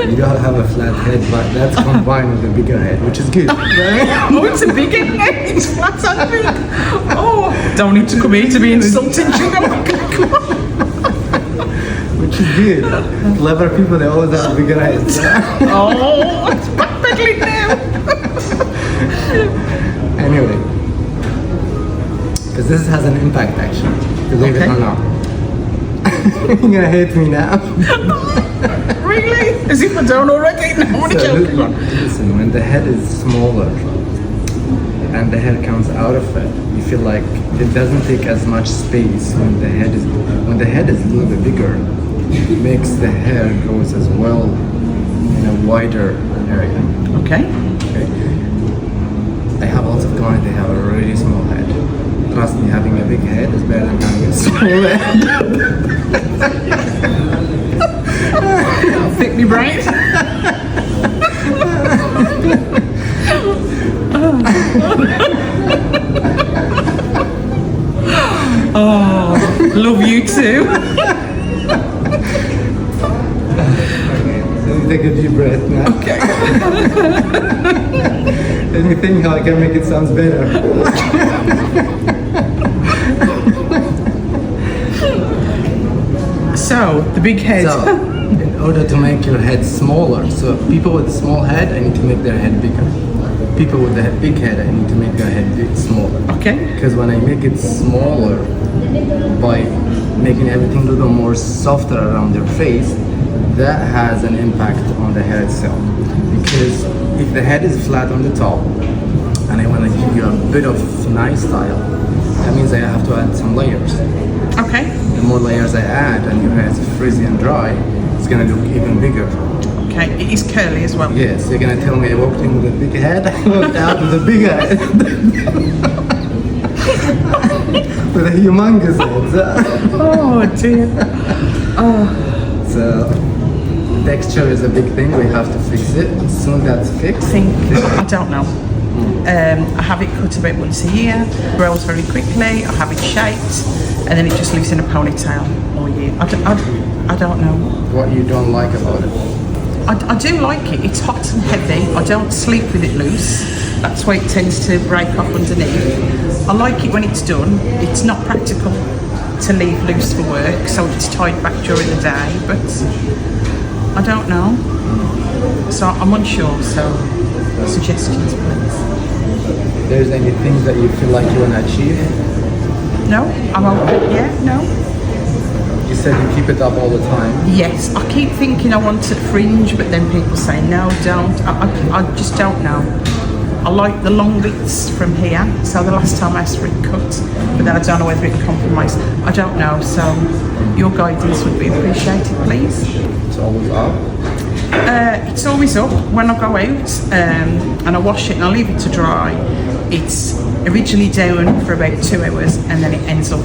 You don't have a flat head, but that's combined with a bigger head, which is good. Right? Oh, it's a bigger head. It's flat and big. Oh, don't need to come here to be insulting, sugar. Which is good. Clever people, they always have bigger heads. Oh, it's backpedaling now. Anyway, because this has an impact actually, believe it or not. You're gonna hate me now. Really? As if I don't already. No, I'm only joking. Listen, when the head is smaller and the hair comes out of it, you feel like it doesn't take as much space when the head is a little bit bigger. It makes the hair grows as well in a wider area. Okay. I have lots of clients, they have a really small head. Trust me, having a big head is better than having a small head. Pick me brain. Oh, love you too. Okay, so you take a deep breath now. Okay. Let me think how I can make it sound better. So, the big head. So, in order to make your head smaller, so people with a small head, I need to make their head bigger. People with a big head, I need to make their head smaller. Okay. Because when I make it smaller, by making everything a little more softer around their face, that has an impact on the hair itself. Because if the head is flat on the top, and I want to give you a bit of nice style, that means I have to add some layers. Okay. The more layers I add and your hair is frizzy and dry, it's gonna look even bigger. Okay, it is curly as well. Yes, you're gonna tell me I walked in with a big head, I walked out with a bigger head. With a humongous head. Oh dear. Oh. So, texture is a big thing, we have to fix it. As soon as that's fixed, I don't know. I have it cut about once a year, grows very quickly, I have it shaped, and then it just lives in a ponytail all year. I don't know. what you don't like about it? I do like it. It's hot and heavy. I don't sleep with it loose. That's why it tends to break off underneath. I like it when it's done. It's not practical to leave loose for work, so it's tied back during the day, but I don't know. So I'm unsure, so suggestions please. If there's anything that you feel like you want to achieve? No? I'm open. Yeah? No? You said you keep it up all the time. Yes, I keep thinking I want it fringe, but then people say no, don't. I just don't know. I like the long bits from here, so the last time I asked for it cut, but then I don't know whether it compromise. I don't know, so your guidance would be appreciated, please. It's always up. It's always up when I go out and I wash it and I leave it to dry. It's originally down for about 2 hours and then it ends up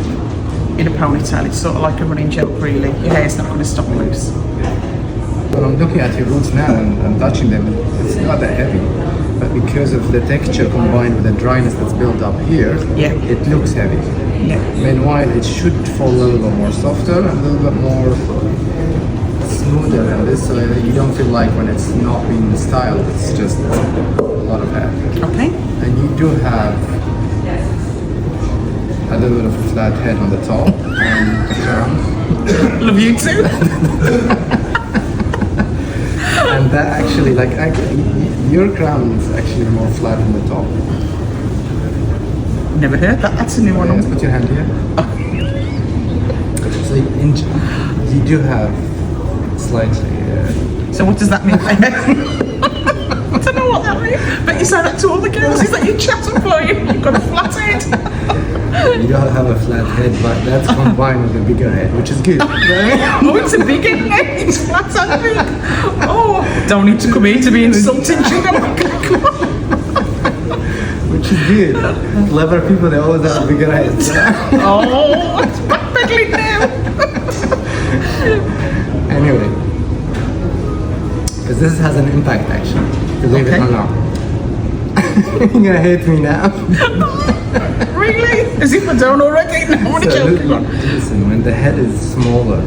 in a ponytail. It's sort of like a running joke really. Your hair's not going to stop loose. When I'm looking at your roots now and touching them, it's not that heavy. But because of the texture combined with the dryness that's built up here, it looks heavy. Yeah. Meanwhile, it should fall a little bit more softer and a little bit more smoother than this, so that you don't feel like when it's not being styled, it's just a lot of hair. Okay. And you do have a little bit of a flat head on the top and a crown. Love you too. And that actually, your crown is actually more flat on the top. Never heard that. That's a new one. Yes, put your hand here. So you do have slightly. So what does that mean? I don't know what that means. But you say that to all the girls. Is that your chatter for you? You've got a flat head. You don't have a flat head, but that's combined with a bigger head, which is good. Right? Oh, it's a bigger head. It's flat and big. Oh, don't need to come here to be insulting, sugar. Which is good. Clever people, they always have bigger heads. Oh, it's backpedaling now. Anyway, because this has an impact actually, believe it or not. You're gonna hate me now. Really? As if I don't already. No, I'm only joking. Listen, when the head is smaller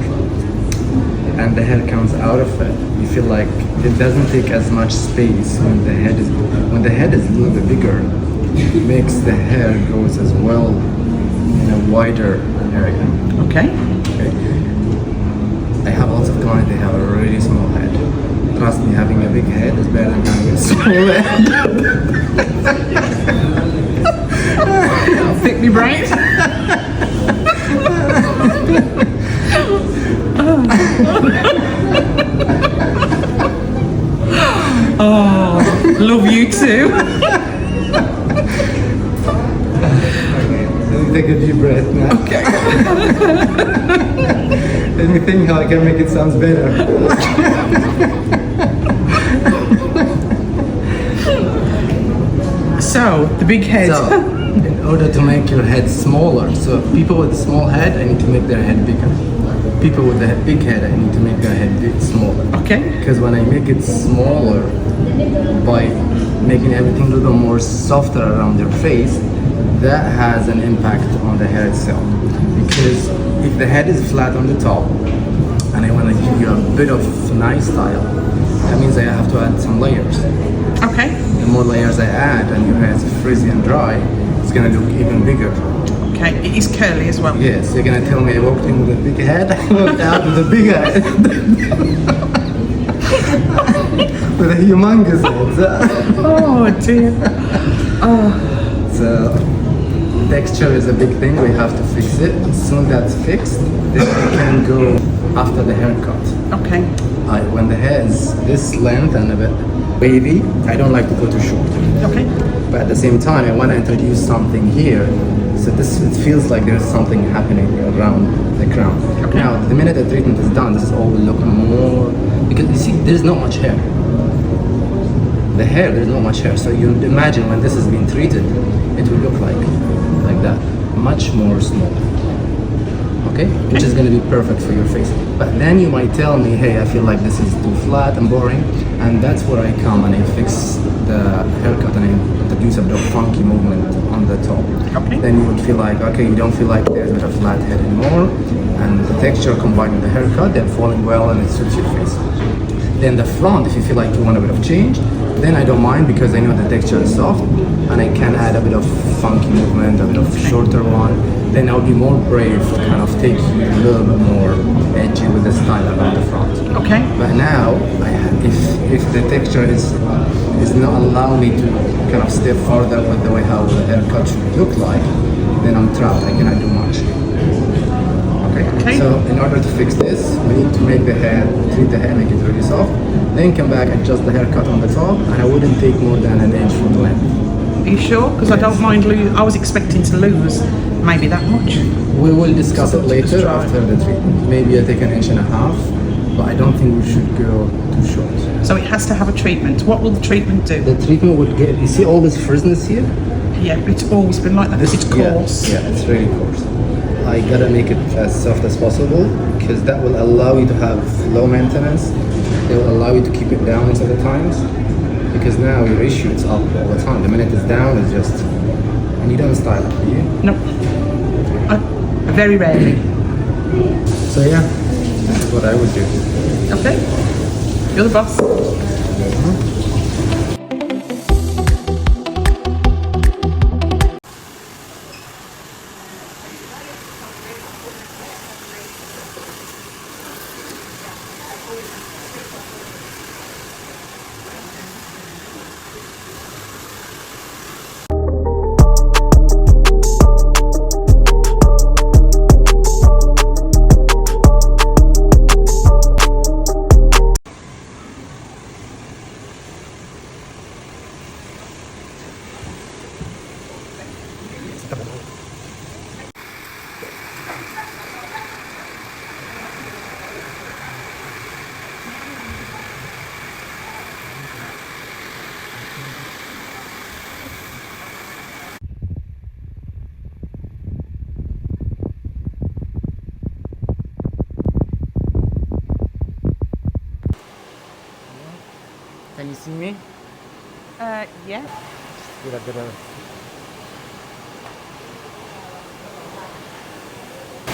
and the hair comes out of it, you feel like it doesn't take as much space when the head is a little bit bigger. It makes the hair goes as well in a wider area. Okay. Okay. I have lots of clients, they have a really small head. Trust me, having a big head is better than having a small head. Pick me brain. Oh, love you too. Okay, let me take a deep breath now. Okay. Let me think how I can make it sound better. So, the big head. So, in order to make your head smaller, so people with a small head, I need to make their head bigger. People with a big head, I need to make their head smaller. Okay. Because when I make it smaller by making everything a little more softer around their face, that has an impact on the hair itself. Because if the head is flat on the top, and I want to give you a bit of nice style, that means I have to add some layers. Okay. The more layers I add and your hair is frizzy and dry, it's gonna look even bigger. Okay. It is curly as well. Yes, you're gonna tell me I walked in with a big head, I walked out with a big head. With a humongous head. Oh dear. So, texture is a big thing, we have to fix it. As soon as that's fixed, then we can go after the haircut. Okay. When the hair is this length and a bit wavy, I don't like to go too short. Okay. But at the same time, I want to introduce something here, so it feels like there's something happening around the crown. Okay. Now, the minute the treatment is done, this is all will look more, because you see, there's not much hair. The hair, there's not much hair, so you imagine when this is being treated, it will look like that, much more small. Okay? Which is going to be perfect for your face. But then you might tell me, hey, I feel like this is too flat and boring, and that's where I come and I fix the haircut and I introduce a bit of funky movement on the top. Okay. Then you would feel like, okay, you don't feel like there's a bit of flat head anymore, and the texture combined with the haircut, they're falling well and it suits your face. Then the front, if you feel like you want a bit of change, then I don't mind because I know the texture is soft and I can add a bit of funky movement, a bit of shorter one. Then I'll be more brave to kind of take you a little bit more edgy with the style around the front. Okay. But now, if the texture is not allowing me to kind of step further with the way how the haircut should look like, then I'm trapped. I cannot do much. Okay. So in order to fix this, we need to make the hair, treat the hair, make it really soft. Then come back, adjust the haircut on the top, and I wouldn't take more than an inch from the length. Are you sure? Because I don't mind I was expecting to lose maybe that much. We will discuss it later after the treatment. Maybe I take an inch and a half, but I don't think we should go too short. So it has to have a treatment. What will the treatment do? The treatment would get, you see all this frizziness here? Yeah, it's always been like that because it's coarse. Yeah, it's really coarse. I gotta make it as soft as possible because that will allow you to have low maintenance. It will allow you to keep it down most of the times because now your issue is up all the time. The minute it's down, it's just, and you don't style it, do you? No. Very rarely. So yeah, this is what I would do. Okay. You're the boss. Can you see me? Yeah. Get a bit of...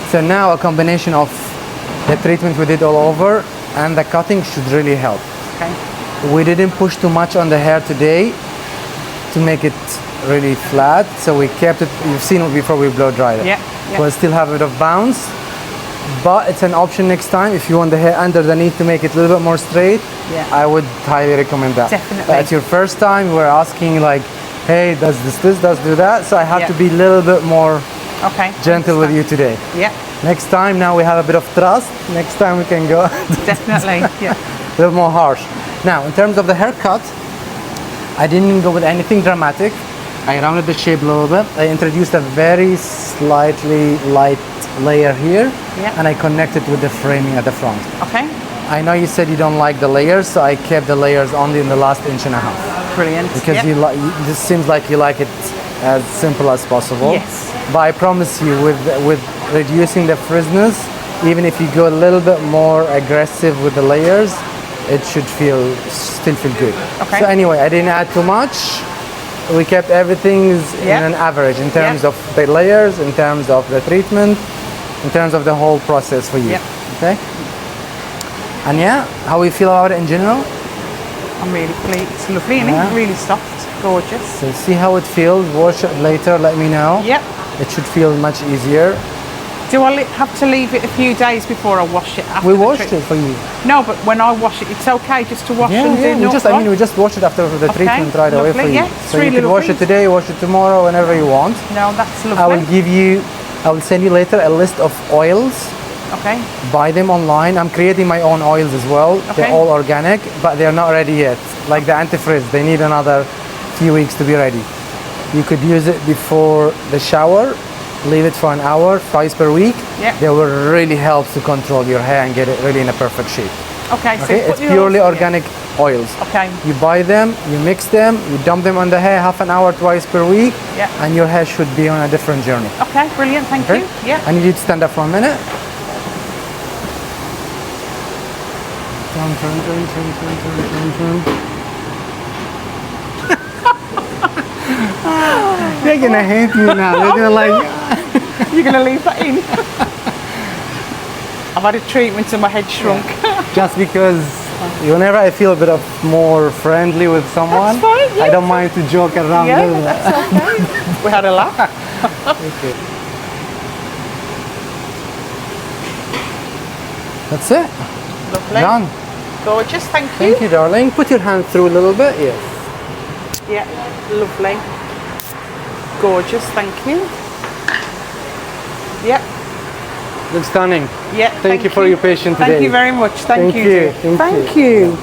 So now a combination of The treatment we did all over, and the cutting should really help. Okay. We didn't push too much on the hair today to make it really flat, so we kept it. You've seen it before we blow dried it. Yeah. We'll still have a bit of bounce, but it's an option next time if you want the hair underneath to make it a little bit more straight. Yeah. I would highly recommend that. Definitely. But it's your first time, we're asking like, hey, does this, does do that? So I have Yeah. to be a little bit more Okay. gentle with you today. Yeah. Next time, now we have a bit of trust. Next time we can go Definitely. Yeah. a little more harsh. Now, in terms of the haircut, I didn't go with anything dramatic. I rounded the shape a little bit. I introduced a very slightly light layer here, Yeah. and I connected with the framing at the front. Okay. I know you said you don't like the layers, so I kept the layers only in the last inch and a half. Brilliant. Because yeah. this seems like you like it as simple as possible. Yes. But I promise you, with reducing the frizziness, even if you go a little bit more aggressive with the layers, it should still feel good. Okay. So anyway, I didn't add too much. We kept everything Yeah. in an average in terms Yeah. of the layers, in terms of the treatment, in terms of the whole process for you. Yeah. Okay. And yeah, how we feel about it in general? I'm really pleased. It's lovely, isn't Yeah. it? Really soft, gorgeous. So see how it feels. Wash it later. Let me know. Yep. It should feel much easier. Do I have to leave it a few days before I wash it? After We the washed it for you. No, but when I wash it, it's okay just to wash and do we not just, right? we just washed it after the Okay, treatment right away lovely, for you. yeah, it's So you really can wash lovely. it today, wash it tomorrow, whenever you want. No, that's lovely. I will send you later a list of oils. Okay. Buy them online. I'm creating my own oils as well. They're Okay. all organic, but they're not ready yet. Like the antifrizz, they need another few weeks to be ready. You could use it before the shower, leave it for an hour, twice per week. Yeah. They will really help to control your hair and get it really in a perfect shape. Okay, so Okay, put it's the purely oils- organic oils. Okay. You buy them, you mix them, you dump them on the hair half an hour twice per week, Yeah. and your hair should be on a different journey. Okay, brilliant, thank Okay? you. Yeah. I need you to stand up for a minute. Turn, turn, turn, turn, turn, turn, turn, turn. They're gonna hate me now. They're gonna like. You're going to leave that in? I've had a treatment and my head shrunk. Just because whenever I feel a bit of more friendly with someone, That's fine, yeah. I don't mind to joke around. Yeah, a little bit. that's okay. We had a laugh. Okay. That's it. Lovely. Done. Gorgeous, thank you. Thank you, darling. Put your hand through a little bit. Yes. Yeah, lovely. Gorgeous, thank you. Yeah, Looks stunning. yeah. Thank you for your patience today. Thank you very much. Thank Thank you. you, dear. thank Thank you.